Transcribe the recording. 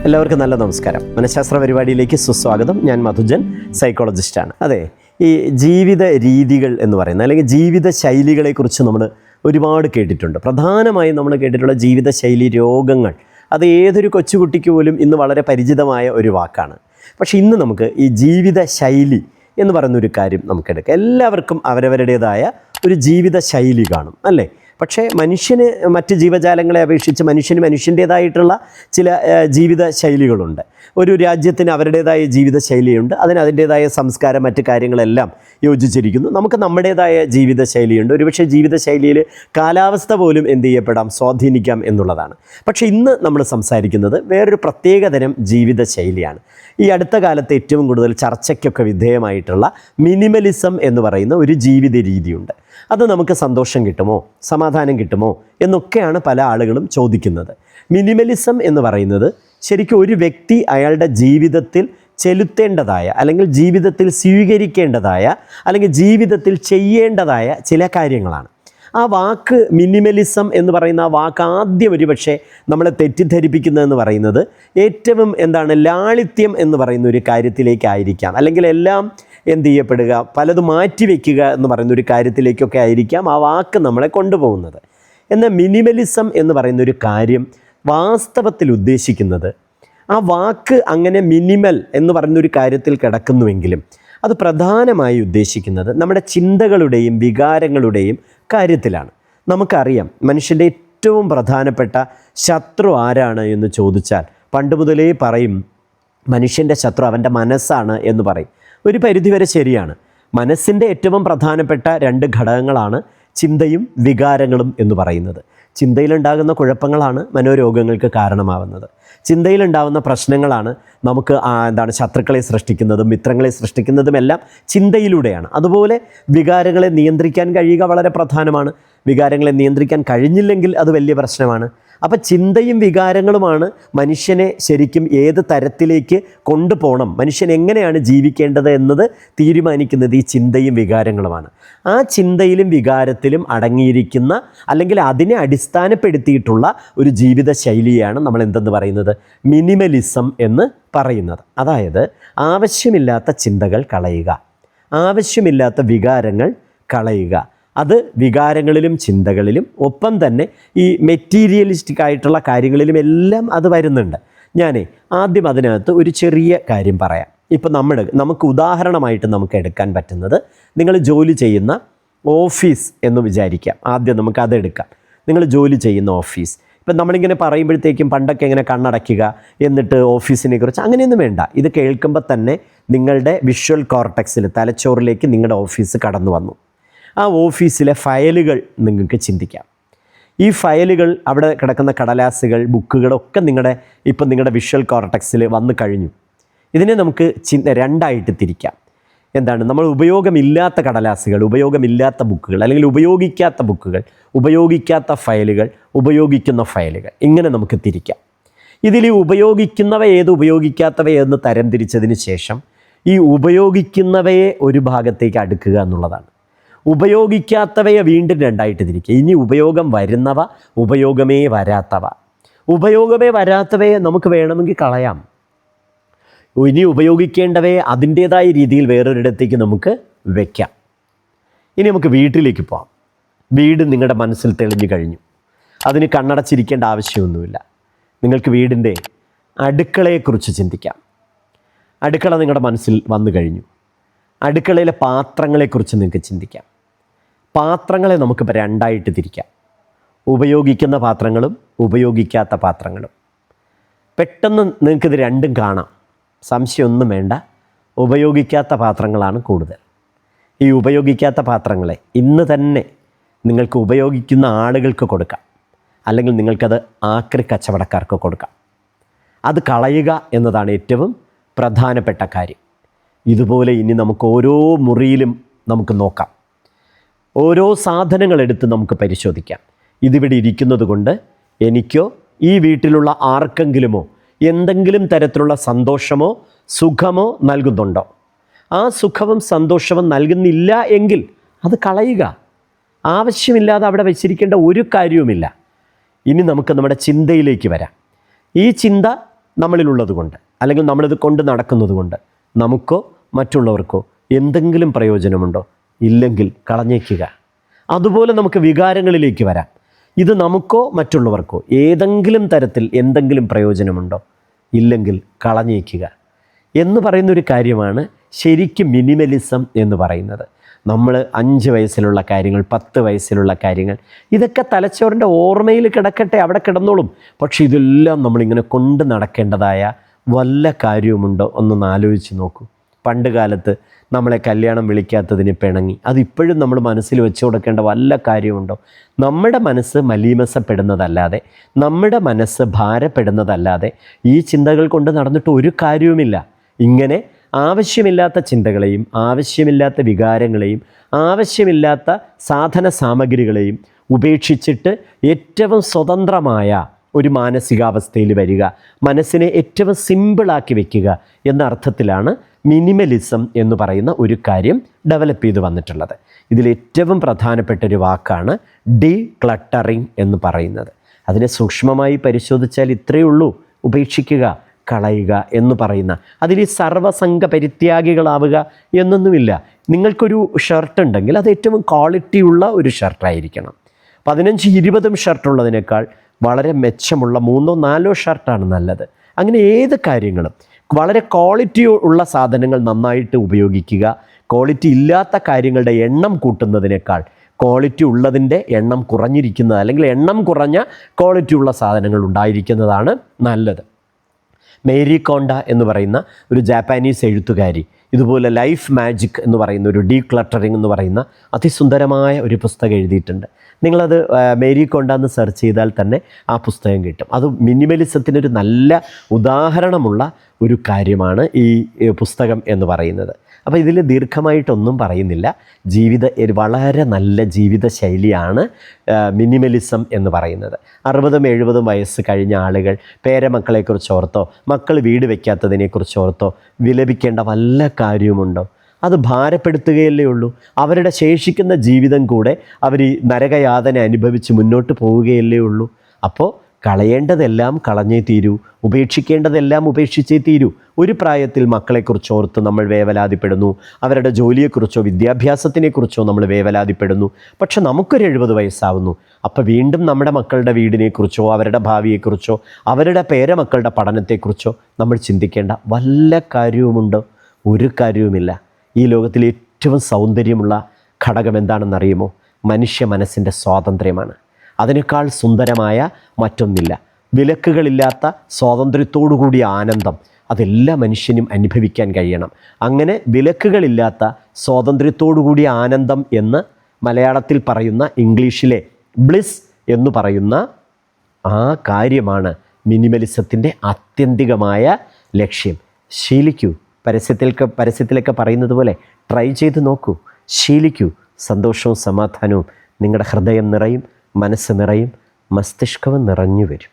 എല്ലാവർക്കും നല്ല നമസ്കാരം. മനഃശാസ്ത്ര പരിപാടിയിലേക്ക് സുസ്വാഗതം. ഞാൻ മധുജൻ, സൈക്കോളജിസ്റ്റാണ്. അതെ, ഈ ജീവിത രീതികൾ എന്ന് പറയുന്നത് അല്ലെങ്കിൽ ജീവിത ശൈലികളെക്കുറിച്ച് നമ്മൾ ഒരുപാട് കേട്ടിട്ടുണ്ട്. പ്രധാനമായും നമ്മൾ കേട്ടിട്ടുള്ള ജീവിതശൈലി രോഗങ്ങൾ, അത് ഏതൊരു കൊച്ചുകുട്ടിക്ക് പോലും ഇന്ന് വളരെ പരിചിതമായ ഒരു വാക്കാണ്. പക്ഷേ ഇന്ന് നമുക്ക് ഈ ജീവിത ശൈലി എന്ന് പറയുന്നൊരു കാര്യം നമുക്കെടുക്കാം. എല്ലാവർക്കും അവരവരുടേതായ ഒരു ജീവിത ശൈലി കാണും, അല്ലേ? പക്ഷേ മനുഷ്യന് മറ്റ് ജീവജാലങ്ങളെ അപേക്ഷിച്ച് മനുഷ്യൻ്റേതായിട്ടുള്ള ചില ജീവിത ശൈലികളുണ്ട്. ഒരു രാജ്യത്തിന് അവരുടേതായ ജീവിത ശൈലിയുണ്ട്, അതിൻ്റേതായ സംസ്കാരം, മറ്റ് കാര്യങ്ങളെല്ലാം യോജിച്ചിരിക്കുന്നു. നമുക്ക് നമ്മുടേതായ ജീവിത ശൈലിയുണ്ട്. ഒരുപക്ഷെ ജീവിത ശൈലിയിൽ കാലാവസ്ഥ പോലും എന്ത് ചെയ്യപ്പെടാം, സ്വാധീനിക്കാം എന്നുള്ളതാണ്. പക്ഷേ ഇന്ന് നമ്മൾ സംസാരിക്കുന്നത് വേറൊരു പ്രത്യേകതരം ജീവിത ശൈലിയാണ്. ഈ അടുത്ത കാലത്ത് ഏറ്റവും കൂടുതൽ ചർച്ചയ്ക്കൊക്കെ വിധേയമായിട്ടുള്ള മിനിമലിസം എന്ന് പറയുന്ന ഒരു ജീവിത രീതിയുണ്ട്. അത് നമുക്ക് സന്തോഷം കിട്ടുമോ, സമാധാനം കിട്ടുമോ എന്നൊക്കെയാണ് പല ആളുകളും ചോദിക്കുന്നത്. മിനിമലിസം എന്ന് പറയുന്നത് ശരിക്കും ഒരു വ്യക്തി അയാളുടെ ജീവിതത്തിൽ ചെലുത്തേണ്ടതായ അല്ലെങ്കിൽ ജീവിതത്തിൽ സ്വീകരിക്കേണ്ടതായ അല്ലെങ്കിൽ ജീവിതത്തിൽ ചെയ്യേണ്ടതായ ചില കാര്യങ്ങളാണ്. ആ വാക്ക് മിനിമലിസം എന്ന് പറയുന്ന ആ വാക്ക് ആദ്യം ഒരുപക്ഷെ നമ്മളെ തെറ്റിദ്ധരിപ്പിക്കുന്നതെന്ന് പറയുന്നത് ഏറ്റവും ലാളിത്യം എന്ന് പറയുന്ന ഒരു കാര്യത്തിലേക്കായിരിക്കാം, അല്ലെങ്കിൽ എല്ലാം എന്ത് ചെയ്യപ്പെടുക, പലതും മാറ്റിവെക്കുക എന്ന് പറയുന്ന ഒരു കാര്യത്തിലേക്കൊക്കെ ആയിരിക്കാം ആ വാക്ക് നമ്മളെ കൊണ്ടുപോകുന്നത്. എന്നാൽ മിനിമലിസം എന്ന് പറയുന്നൊരു കാര്യം വാസ്തവത്തിൽ ഉദ്ദേശിക്കുന്നത്, ആ വാക്ക് അങ്ങനെ മിനിമൽ എന്ന് പറയുന്നൊരു കാര്യത്തിൽ കിടക്കുന്നുവെങ്കിലും അത് പ്രധാനമായി ഉദ്ദേശിക്കുന്നത് നമ്മുടെ ചിന്തകളുടെയും വികാരങ്ങളുടെയും കാര്യത്തിലാണ്. നമുക്കറിയാം മനുഷ്യൻ്റെ ഏറ്റവും പ്രധാനപ്പെട്ട ശത്രു ആരാണ് എന്ന് ചോദിച്ചാൽ പണ്ട് മുതലേ പറയും മനുഷ്യൻ്റെ ശത്രു അവൻ്റെ മനസ്സാണ് എന്ന് പറയും. ഒരു പരിധിവരെ ശരിയാണ്. മനസ്സിൻ്റെ ഏറ്റവും പ്രധാനപ്പെട്ട രണ്ട് ഘടകങ്ങളാണ് ചിന്തയും വികാരങ്ങളും എന്ന് പറയുന്നത്. ചിന്തയിലുണ്ടാകുന്ന കുഴപ്പങ്ങളാണ് മനോരോഗങ്ങൾക്ക് കാരണമാവുന്നത്. ചിന്തയിലുണ്ടാകുന്ന പ്രശ്നങ്ങളാണ് നമുക്ക് ശത്രുക്കളെ സൃഷ്ടിക്കുന്നതും മിത്രങ്ങളെ സൃഷ്ടിക്കുന്നതും എല്ലാം ചിന്തയിലൂടെയാണ്. അതുപോലെ വികാരങ്ങളെ നിയന്ത്രിക്കാൻ കഴിയുക വളരെ പ്രധാനമാണ്. വികാരങ്ങളെ നിയന്ത്രിക്കാൻ കഴിഞ്ഞില്ലെങ്കിൽ അത് വലിയ പ്രശ്നമാണ്. അപ്പോൾ ചിന്തയും വികാരങ്ങളുമാണ് മനുഷ്യനെ ശരിക്കും ഏത് തരത്തിലേക്ക് കൊണ്ടുപോകണം, മനുഷ്യൻ എങ്ങനെയാണ് ജീവിക്കേണ്ടത് എന്നത് തീരുമാനിക്കുന്നത് ഈ ചിന്തയും വികാരങ്ങളുമാണ്. ആ ചിന്തയിലും വികാരത്തിലും അടങ്ങിയിരിക്കുന്ന അല്ലെങ്കിൽ അതിനെ അടിസ്ഥാനപ്പെടുത്തിയിട്ടുള്ള ഒരു ജീവിത ശൈലിയാണ് നമ്മൾ എന്തെന്ന് പറയുന്നത്, മിനിമലിസം എന്ന് പറയുന്നത്. അതായത് ആവശ്യമില്ലാത്ത ചിന്തകൾ കളയുക, ആവശ്യമില്ലാത്ത വികാരങ്ങൾ കളയുക. അത് വികാരങ്ങളിലും ചിന്തകളിലും ഒപ്പം തന്നെ ഈ മെറ്റീരിയലിസ്റ്റിക് ആയിട്ടുള്ള കാര്യങ്ങളിലും എല്ലാം അത് വരുന്നുണ്ട്. ഞാൻ ആദ്യം അതിനകത്ത് ഒരു ചെറിയ കാര്യം പറയാം. ഇപ്പം നമുക്ക് ഉദാഹരണമായിട്ട് നമുക്ക് എടുക്കാൻ പറ്റുന്നത്, നിങ്ങൾ ജോലി ചെയ്യുന്ന ഓഫീസ് എന്ന് വിചാരിക്കാം. ആദ്യം നമുക്ക് അതെടുക്കാം. നിങ്ങൾ ജോലി ചെയ്യുന്ന ഓഫീസ്. ഇപ്പം നമ്മളിങ്ങനെ പറയുമ്പോഴത്തേക്കും പണ്ടൊക്കെ ഇങ്ങനെ കണ്ണടയ്ക്കുക എന്നിട്ട് ഓഫീസിനെ കുറിച്ച് അങ്ങനെയൊന്നും വേണ്ട. ഇത് കേൾക്കുമ്പോൾ തന്നെ നിങ്ങളുടെ വിഷ്വൽ കോർട്ടക്സിൽ, തലച്ചോറിലേക്ക് നിങ്ങളുടെ ഓഫീസ് കടന്നു വന്നു. ആ ഓഫീസിലെ ഫയലുകൾ നിങ്ങൾക്ക് ചിന്തിക്കാം. ഈ ഫയലുകൾ, അവിടെ കിടക്കുന്ന കടലാസുകൾ, ബുക്കുകളൊക്കെ നിങ്ങളുടെ വിഷ്വൽ കോർട്ടക്സിൽ വന്നു കഴിഞ്ഞു. ഇതിനെ നമുക്ക് രണ്ടായിട്ട് തിരിക്കാം. നമ്മൾ ഉപയോഗമില്ലാത്ത കടലാസുകൾ, ഉപയോഗമില്ലാത്ത ബുക്കുകൾ, അല്ലെങ്കിൽ ഉപയോഗിക്കാത്ത ബുക്കുകൾ, ഉപയോഗിക്കാത്ത ഫയലുകൾ, ഉപയോഗിക്കുന്ന ഫയലുകൾ, ഇങ്ങനെ നമുക്ക് തിരിക്കാം. ഇതിൽ ഉപയോഗിക്കുന്നവ ഏത്, ഉപയോഗിക്കാത്തവ ഏതെന്ന് തരംതിരിച്ചതിന് ശേഷം ഈ ഉപയോഗിക്കുന്നവയെ ഒരു ഭാഗത്തേക്ക് അടുക്കുക എന്നുള്ളതാണ്. ഉപയോഗിക്കാത്തവയെ വീണ്ടും രണ്ടായിട്ട് തിരിക്കുക. ഇനി ഉപയോഗം വരുന്നവ, ഉപയോഗമേ വരാത്തവ. ഉപയോഗമേ വരാത്തവയെ നമുക്ക് വേണമെങ്കിൽ കളയാം. ഇനി ഉപയോഗിക്കേണ്ടവയെ അതിൻ്റേതായ രീതിയിൽ വേറൊരിടത്തേക്ക് നമുക്ക് വയ്ക്കാം. ഇനി നമുക്ക് വീട്ടിലേക്ക് പോകാം. വീട് നിങ്ങളുടെ മനസ്സിൽ തെളിഞ്ഞു കഴിഞ്ഞു. അതിന് കണ്ണടച്ചിരിക്കേണ്ട ആവശ്യമൊന്നുമില്ല. നിങ്ങൾക്ക് വീടിൻ്റെ അടുക്കളയെക്കുറിച്ച് ചിന്തിക്കാം. അടുക്കള നിങ്ങളുടെ മനസ്സിൽ വന്നു കഴിഞ്ഞു. അടുക്കളയിലെ പാത്രങ്ങളെക്കുറിച്ച് നിങ്ങൾക്ക് ചിന്തിക്കാം. പാത്രങ്ങളെ നമുക്കിപ്പോൾ രണ്ടായിട്ട് തിരിക്കാം. ഉപയോഗിക്കുന്ന പാത്രങ്ങളും ഉപയോഗിക്കാത്ത പാത്രങ്ങളും. പെട്ടെന്ന് നിങ്ങൾക്കിത് രണ്ടും കാണാം, സംശയമൊന്നും വേണ്ട. ഉപയോഗിക്കാത്ത പാത്രങ്ങളാണ് കൂടുതൽ. ഈ ഉപയോഗിക്കാത്ത പാത്രങ്ങളെ ഇന്ന് തന്നെ നിങ്ങൾക്ക് ഉപയോഗിക്കുന്ന ആളുകൾക്ക് കൊടുക്കാം, അല്ലെങ്കിൽ നിങ്ങൾക്കത് ആക്രി കച്ചവടക്കാർക്ക് കൊടുക്കാം. അത് കളയുക എന്നതാണ് ഏറ്റവും പ്രധാനപ്പെട്ട കാര്യം. ഇതുപോലെ ഇനി നമുക്ക് ഓരോ മുറിയിലും നമുക്ക് നോക്കാം. ഓരോ സാധനങ്ങളെടുത്ത് നമുക്ക് പരിശോധിക്കാം. ഇതിവിടെ ഇരിക്കുന്നത് കൊണ്ട് എനിക്കോ ഈ വീട്ടിലുള്ള ആർക്കെങ്കിലുമോ എന്തെങ്കിലും തരത്തിലുള്ള സന്തോഷമോ സുഖമോ നൽകുന്നുണ്ടോ? ആ സുഖവും സന്തോഷവും നൽകുന്നില്ല എങ്കിൽ അത് കളയുക. ആവശ്യമില്ലാതെ അവിടെ വെച്ചിരിക്കേണ്ട ഒരു കാര്യവുമില്ല. ഇനി നമുക്ക് നമ്മുടെ ചിന്തയിലേക്ക് വരാം. ഈ ചിന്ത നമ്മളിലുള്ളത് കൊണ്ട്, അല്ലെങ്കിൽ നമ്മളിത് കൊണ്ട് നടക്കുന്നത് കൊണ്ട് നമുക്കോ മറ്റുള്ളവർക്കോ എന്തെങ്കിലും പ്രയോജനമുണ്ടോ? ഇല്ലെങ്കിൽ കളഞ്ഞേക്കുക. അതുപോലെ നമുക്ക് വികാരങ്ങളിലേക്ക് വരാം. ഇത് നമുക്കോ മറ്റുള്ളവർക്കോ ഏതെങ്കിലും തരത്തിൽ എന്തെങ്കിലും പ്രയോജനമുണ്ടോ? ഇല്ലെങ്കിൽ കളഞ്ഞേക്കുക എന്ന് പറയുന്നൊരു കാര്യമാണ് ശരിക്കും മിനിമലിസം എന്ന് പറയുന്നത്. നമ്മൾ 5 വയസ്സിലുള്ള കാര്യങ്ങൾ, 10 വയസ്സിലുള്ള കാര്യങ്ങൾ, ഇതൊക്കെ തലച്ചോറിൻ്റെ ഓർമ്മയിൽ കിടക്കട്ടെ, അവിടെ കിടന്നോളും. പക്ഷേ ഇതെല്ലാം നമ്മളിങ്ങനെ കൊണ്ട് നടക്കേണ്ടതായ വല്ല കാര്യവുമുണ്ടോ എന്നൊന്ന് ആലോചിച്ച് നോക്കൂ. പണ്ട് കാലത്ത് നമ്മളെ കല്യാണം വിളിക്കാത്തതിന് പിണങ്ങി, അതിപ്പോഴും നമ്മൾ മനസ്സിൽ വെച്ച് കൊടുക്കേണ്ട വല്ല കാര്യമുണ്ടോ? നമ്മുടെ മനസ്സ് മലീമസപ്പെടുന്നതല്ലാതെ, നമ്മുടെ മനസ്സ് ഭാരപ്പെടുന്നതല്ലാതെ ഈ ചിന്തകൾ കൊണ്ട് നടന്നിട്ട് ഒരു കാര്യവുമില്ല. ഇങ്ങനെ ആവശ്യമില്ലാത്ത ചിന്തകളെയും ആവശ്യമില്ലാത്ത വികാരങ്ങളെയും ആവശ്യമില്ലാത്ത സാധന സാമഗ്രികളെയും ഉപേക്ഷിച്ചിട്ട് ഏറ്റവും സ്വതന്ത്രമായ ഒരു മാനസികാവസ്ഥയിൽ വരിക, മനസ്സിനെ ഏറ്റവും സിമ്പിളാക്കി വയ്ക്കുക എന്ന അർത്ഥത്തിലാണ് മിനിമലിസം എന്ന് പറയുന്ന ഒരു കാര്യം ഡെവലപ്പ് ചെയ്ത് വന്നിട്ടുള്ളത്. ഇതിലേറ്റവും പ്രധാനപ്പെട്ട ഒരു വാക്കാണ് ഡീക്ലട്ടറിങ് എന്ന് പറയുന്നത്. അതിനെ സൂക്ഷ്മമായി പരിശോധിച്ചാൽ ഇത്രയേ ഉള്ളൂ: ഉപേക്ഷിക്കുക, കളയുക എന്ന് പറയുന്ന. അതിൽ ഈ സർവ്വസംഘ പരിത്യാഗികളാവുക എന്നൊന്നുമില്ല. നിങ്ങൾക്കൊരു ഷർട്ട് ഉണ്ടെങ്കിൽ അത് ഏറ്റവും ക്വാളിറ്റിയുള്ള ഒരു ഷർട്ടായിരിക്കണം. 15-20 ഷർട്ടുള്ളതിനേക്കാൾ വളരെ മെച്ചമുള്ള 3-4 ഷർട്ടാണ് നല്ലത്. അങ്ങനെ ഏത് കാര്യങ്ങളും വളരെ ക്വാളിറ്റി ഉള്ള സാധനങ്ങൾ നന്നായിട്ട് ഉപയോഗിക്കുക. ക്വാളിറ്റി ഇല്ലാത്ത കാര്യങ്ങളുടെ എണ്ണം കൂട്ടുന്നതിനേക്കാൾ ക്വാളിറ്റി ഉള്ളതിൻ്റെ എണ്ണം കുറഞ്ഞിരിക്കുന്നത്, അല്ലെങ്കിൽ എണ്ണം കുറഞ്ഞ ക്വാളിറ്റി ഉള്ള സാധനങ്ങൾ ഉണ്ടായിരിക്കുന്നതാണ് നല്ലത്. മേരി കോണ്ട എന്ന് പറയുന്ന ഒരു ജാപ്പാനീസ് എഴുത്തുകാരി ഇതുപോലെ ലൈഫ് മാജിക് എന്ന് പറയുന്ന ഒരു ഡീക്ലട്ടറിങ് എന്ന് പറയുന്ന അതിസുന്ദരമായ ഒരു പുസ്തകം എഴുതിയിട്ടുണ്ട്. നിങ്ങളത് മേരി കോണ്ട എന്ന് സെർച്ച് ചെയ്താൽ തന്നെ ആ പുസ്തകം കിട്ടും. അത് മിനിമലിസത്തിനൊരു നല്ല ഉദാഹരണമുള്ള ഒരു കാര്യമാണ് ഈ പുസ്തകം എന്ന് പറയുന്നത്. അപ്പോൾ ഇതിൽ ദീർഘമായിട്ടൊന്നും പറയുന്നില്ല. വളരെ നല്ല ജീവിത ശൈലിയാണ് മിനിമലിസം എന്ന് പറയുന്നത്. 60-70 വയസ്സ് കഴിഞ്ഞ ആളുകൾ പേരമക്കളെക്കുറിച്ച് ഓർത്തോ, മക്കൾ വീട് വയ്ക്കാത്തതിനെക്കുറിച്ച് ഓർത്തോ വിലപിക്കേണ്ട വല്ല കാര്യവുമുണ്ടോ? അത് ഭാരപ്പെടുത്തുകയല്ലേ ഉള്ളൂ. അവരുടെ ശേഷിക്കുന്ന ജീവിതം കൂടെ അവർ ഈ നരകയാതന അനുഭവിച്ച് മുന്നോട്ട് പോവുകയല്ലേ ഉള്ളൂ. അപ്പോൾ കളയേണ്ടതെല്ലാം കളഞ്ഞേ തീരൂ, ഉപേക്ഷിക്കേണ്ടതെല്ലാം ഉപേക്ഷിച്ചേ തീരൂ. ഒരു പ്രായത്തിൽ മക്കളെക്കുറിച്ച് ഓർത്ത് നമ്മൾ വേവലാതിപ്പെടുന്നു, അവരുടെ ജോലിയെക്കുറിച്ചോ വിദ്യാഭ്യാസത്തിനെക്കുറിച്ചോ നമ്മൾ വേവലാതിപ്പെടുന്നു. പക്ഷെ നമുക്കൊരു 70 വയസ്സാവുന്നു. അപ്പോൾ വീണ്ടും നമ്മുടെ മക്കളുടെ വീടിനെക്കുറിച്ചോ അവരുടെ ഭാവിയെക്കുറിച്ചോ അവരുടെ പേരമക്കളുടെ പഠനത്തെക്കുറിച്ചോ നമ്മൾ ചിന്തിക്കേണ്ട വല്ല കാര്യവുമുണ്ടോ? ഒരു കാര്യവുമില്ല. ഈ ലോകത്തിലെ ഏറ്റവും സൗന്ദര്യമുള്ള ഘടകം എന്താണെന്നറിയുമോ? മനുഷ്യ മനസ്സിൻ്റെ സ്വാതന്ത്ര്യമാണ്. അതിനേക്കാൾ സുന്ദരമായ മറ്റൊന്നില്ല. വിലക്കുകളില്ലാത്ത സ്വാതന്ത്ര്യത്തോടു കൂടിയ ആനന്ദം അതെല്ലാ മനുഷ്യനും അനുഭവിക്കാൻ കഴിയണം. അങ്ങനെ വിലക്കുകളില്ലാത്ത സ്വാതന്ത്ര്യത്തോടു കൂടിയ ആനന്ദം എന്ന് മലയാളത്തിൽ പറയുന്ന, ഇംഗ്ലീഷിലെ ബ്ലിസ് എന്ന് പറയുന്ന ആ കാര്യമാണ് മിനിമലിസത്തിൻ്റെ ആത്യന്തികമായ ലക്ഷ്യം. ശീലിക്കൂ. പരസ്യത്തിലൊക്കെ പറയുന്നത് പോലെ ട്രൈ ചെയ്ത് നോക്കൂ, ശീലിക്കൂ. സന്തോഷവും സമാധാനവും നിങ്ങളുടെ ഹൃദയം നിറയും, മനസ്സ് നിറയും, മസ്തിഷ്കവും നിറഞ്ഞു വരും.